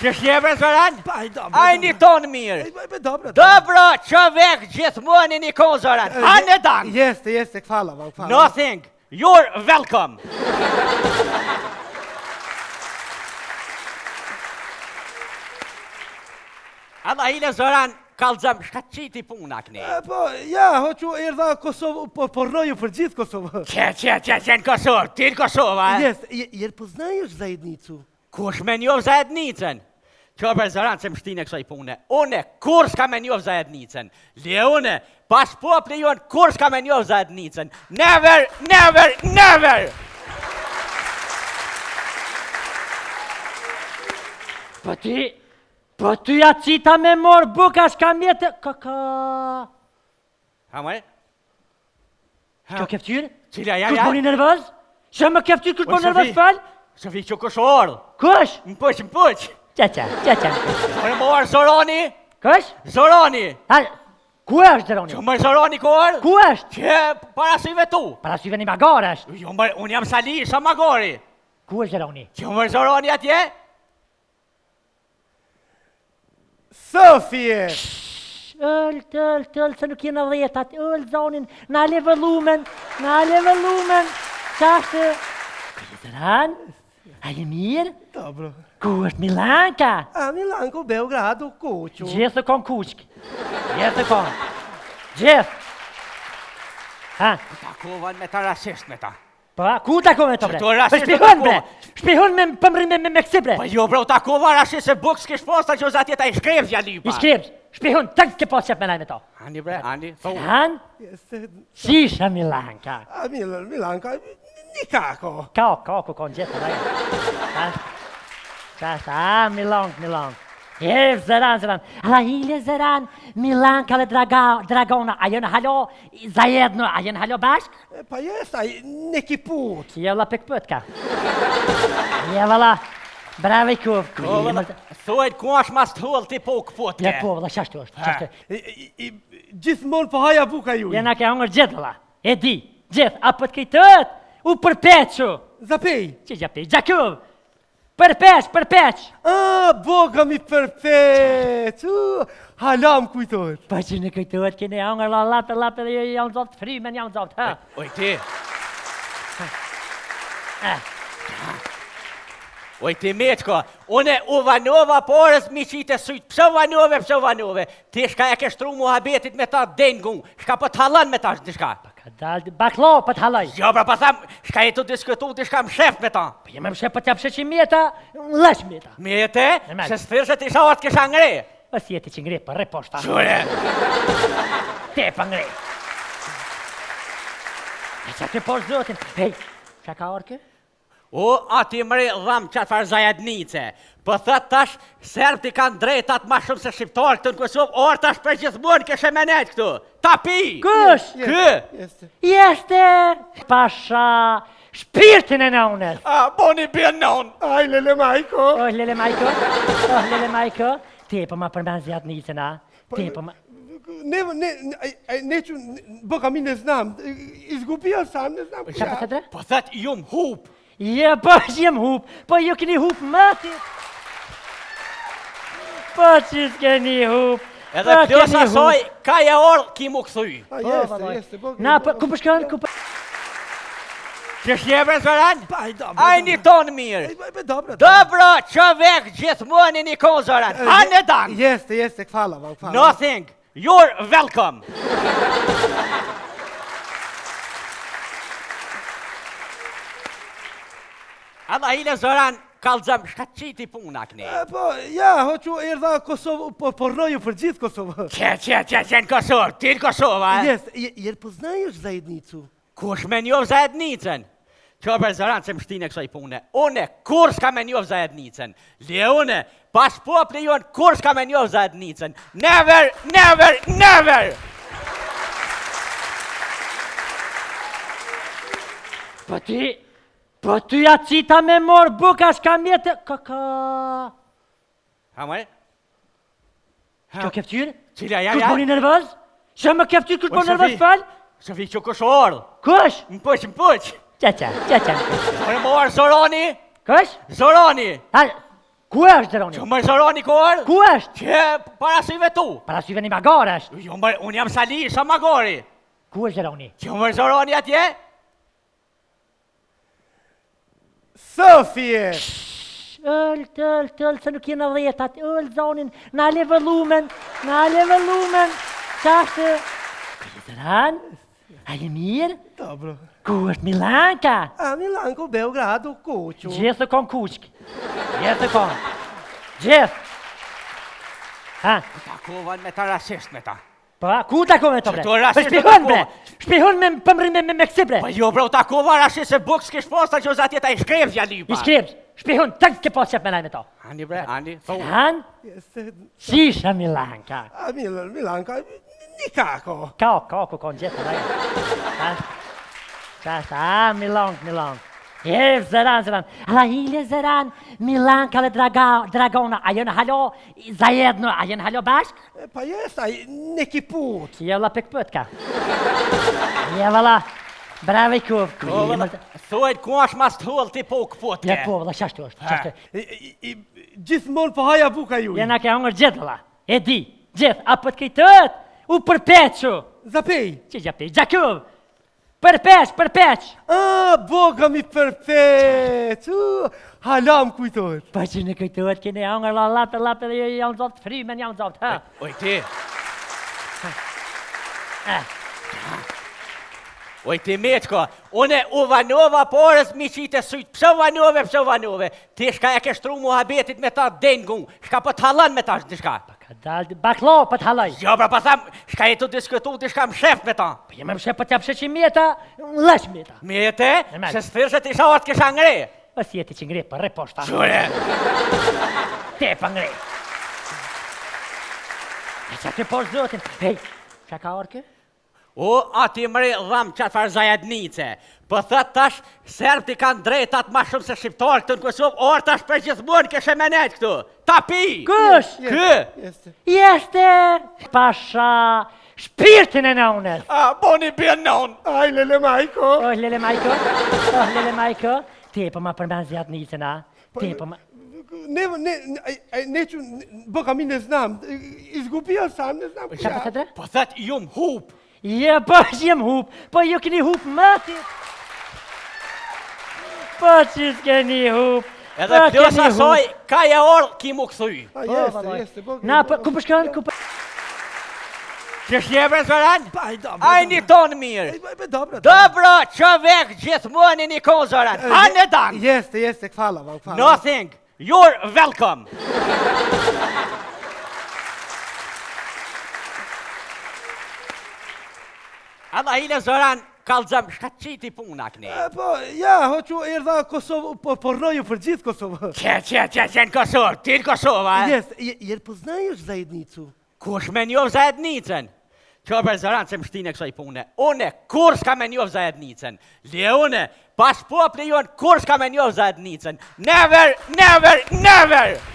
Që shjeve Zoran? A një tonë mirë. Dobro, që vek gjithmoni një konë Zoran. A në danë. Jeste, hvala vam, hvala. Nothing. You're welcome. Alla hile Zoran, kalzëm, shka qiti puna këni? Po, ja, hoqu erdha Kosovë, pornoju për gjithë Kosovë. Që në Kosovë, ti në Kosovë, a? Jer poznaješ zajednicu? Kush me njov zajednicën? Që për Zoran që më shtine kësoj pune. Une, kur s'ka me njov zajednicën? Leone, pas popli jonë, kur s'ka me njov zajednicën? Never, never, never! Po ty ja cita me morë buka s'ka mjetë... Kaka... Ha mëre? Që keftyrë? Cila, ja. Kush boni nervëz? Që më keftyrë kush boni nervëz falë? Sofi që kush orë. Kush? Më pëq. Qa. Më morë Zoroni? Kush? Zoroni. Ku është Zoroni? Që më Zoroni ku orë? Ku është? Që parasyve tu. Parasyve një magare është. Jo, unë jam Sali, sa magari. Ku është Zoroni? Që më Zoroni atje? Sofie! Tëll, se nuk jena dhetat, zonin, na le vëllumen, qashtë... Zoran, a je mirë? Dobro. Ku është Milanka? A Milanko, Beogradu, Kuqu. Gjithë kon kuqk, gjithë. Ha? Takovan me ta rasisht me ta. Pa, ku takove to bre? Që to rasisht me Shpihon bre, takova. shpihon me kësi bre. Pa jo bre, takova rasisht se buks kish posta që zatje ta i shkrevzja lipa. I shkrevz, shpihon, tëngë ke pas qep me laj me to. Ani bre, ani, thonë. Han? Qisha Milanka? A Milanka, nikako. Kako kon gjithë dhe. Qashtë, Milan. Zoran. Alla hile Zoran, Milanka dhe Dragona, a jenë halo zajedno, a jenë halo bashk? Pa jesta, neki put. Jevla pekpëtka. Jevla, bravo i kuf. Thuajt ku është mas të hull ti po këput ke. Ja po, vëlla, qashtu është. Gjithmonë po haja buka ju. Jena ke hongër gjithë, vëlla. E di, gjithë, apo të kejtët, u përpequ. Zapej. Që gjapej, gjakëv. Përpeq. Boga mi përpeq. Halam kujtojt. Pa që në kujtojt, kene hongër la lape dhe janë zotë frimen, janë zotë, ha? Oj ti. Oj ti meqko, une u vanova porës mi qite sytë, pso vanove. Ti shka e ke shtru muhabetit me ta dengu, shka po t'halan me ta shka. Baklo, po t'halaj. Jo, pra pa tham, shka e tu diskutu, ti shka më shef me ta. Po jem më shef, po t'jap sheqi mjeta, lesh mjeta. Mjete? Se s'thirë se ti shahat kisha ngre. O si jeti që ngre, për reposhta. Qure? Te pa ngre. E që ke posh zotin, hej, që ka orke? O, ati mre dham qatë farë zajadnice. Po thët tash, Serbti kanë drejtat ma shumë se shqiptarë këtë në Kosovë, orë tash për gjithmonë këshe menet këtu. Ta pi! Kush? Kë? Jeste! Pasha, shpirtin e nëunet. Boni bjen nën. Aj, Lele Majko. Te po ma përmen zjadnicën, a? Te po ma... Ne që, boka mi ne znam, izgubio sam, ne znam. Qa po të dre? Po thët jum hup. Je, po jem hup, po ju keni hup mëtit. Po që s'keni hup. Edhe plus asoj, ka e orë ki mu këthuj. Jeste, boka. Na, ku përshkën, Që shjeve Zoran? A një tonë mirë. Dobro, që vek gjithmoni një konë Zoran. A në danë. Jeste, hvala vam, hvala. Nothing. You're welcome. Alla hile Zoran, kalzëm, shka qiti puna këni? Po, ja, hoqu erdha Kosovë, pornoju për gjithë Kosovë. Që në Kosovë, ti në Kosovë, a? Jer poznaješ zajednicu? Kush me njov zajednicën? Që për Zoran që më shtine kësoj pune. Une, kur s'ka me njov zajednicën? Leone, pas popli jonë, kur s'ka me njov zajednicën? Never, never, never! Po ty ja cita me morë buka s'ka mjetë... Kaka... Ha mëre? Që keftyrë? Cila, ja. Kush boni nervëz? Që më keftyrë kush boni nervëz falë? Sofi që kush orë. Kush? Më pëq. Qa. Më morë Zoroni? Kush? Zoroni. Ku është Zeroni? Që më zëroni kur? Ku është? Që para syve tu. Para syve një magare është. Jo, unë jam Sali, sa magori. Ku është Zeroni? Që më zëroni atje? Sofie! Öl, se nuk jena dhetat, öl zonin, nale vëllumen, qa është? Kërë Zeran? A je mirë? Dobro. Ku është Milanka? A Milanko, Beogradu, kuqu. Gjithë kon kuqk. Gjithë kon. Gjithë. Ha? Takovan me ta rasist me ta. Pa, ku takove me to bre? Që to rasist Po shpihon me bre. Shpihon me pëmri me kësi bre. Po jo bre, u takova rasist se buk s'kish posta që uza tjeta i shkrevz ja lipa. I shkribs. Shpihon tëk ke pas qep me laj me to. Ani bre, ani. Han? Jeste... Shisha Milanka. A Milanka, nikako. Kako kon gjithë laj. Ha? Qa është? A, Milang. Jev, Zeran. Alla hile Zeran, Milanka dhe Dragona. A jenë halo zajedno, a jenë halo bashk? Pa jestaj, neki put. Jevla pek ka. Jevla, bravo i kuv. Thuajt ku është mas t'hull ti po këput Ja ke. po, valla, qashtu është. Gjithmonë po haja buka ju. Jena ke hongër gjithë, valla. E di, gjithë. A për t'kejtët, u përpequ. Zapej. Që gjapi, gjakuv. Përpeq. A, boga mi përpeq. Halam kujtojt. Pa që në kejtët, kene hongër la lape dhe janë zotë frimen, janë zotë. Ha? Oj ti. Oj ti meqko, une u vanova porës mi qite syt, pse vanove. Ti shka e ke shtru muhabetit me ta dengun, shka po t'halan me ta shka. Ka dalë, baklo, për t'halaj. Jo, pra pa tham, shka e tu diskutu, ti shka më shef me ta. Po jem më shë për t'ja pëshe që mjeta, në lesh mjeta. Mjete, Normal. se s'thirë se ti shahat kisha ngre. O si jeti që ngre, për re poshta. Qure. Te për ngre. E që të poshtë zotin. Hej, që ka orke? O, ati mre dham qatë farë zajadnice. Po thët tash, serb ti kanë drejtat ma shumë se shqiptarë këtu në Kosovë, orë tash për gjithmonë këshe menet këtu. Ta pi! Kush? Kë? Jeste. Jeste pasha shpirtin e nëunës. A, boni bjen non. Aj, lele majko. Oh, lele majko. Te po ma përmen zjadnicën, a? Te po ma... Ne që boka mi ne znam. Izgubio sam, ne znam Qa për të dre? Po thët jum hup. Je, po që jem hup, po ju keni hup mëtit. Po që s'keni hup. Edhe plus asoj, ka e orë ki mu këthuj. A, jeste. Na, ku përshkën, ku për... Që shjeve Zoran? Pa, aj, dobro. Aj një tonë mirë. Dobro. Dobro, që vek gjithmonë një konë Zoran. Hanë dan. Jeste, hvala vam, hvala. Nothing. You're welcome. Alla hile Zoran, kalzëm, shka qiti puna këni. Po, ja, hoqu erdha Kosovë, po pornoju për gjithë Kosovë. Që në Kosovë, ti në Kosovë, a? Jeste, jer poznaješ zajednicu? Kush me njov zajednicën? Që për Zoran se më shtine kësoj pune. Une, kur s'ka me njov zajednicën? Leone, pas popli jonë, kur s'ka me njov zajednicën? Never!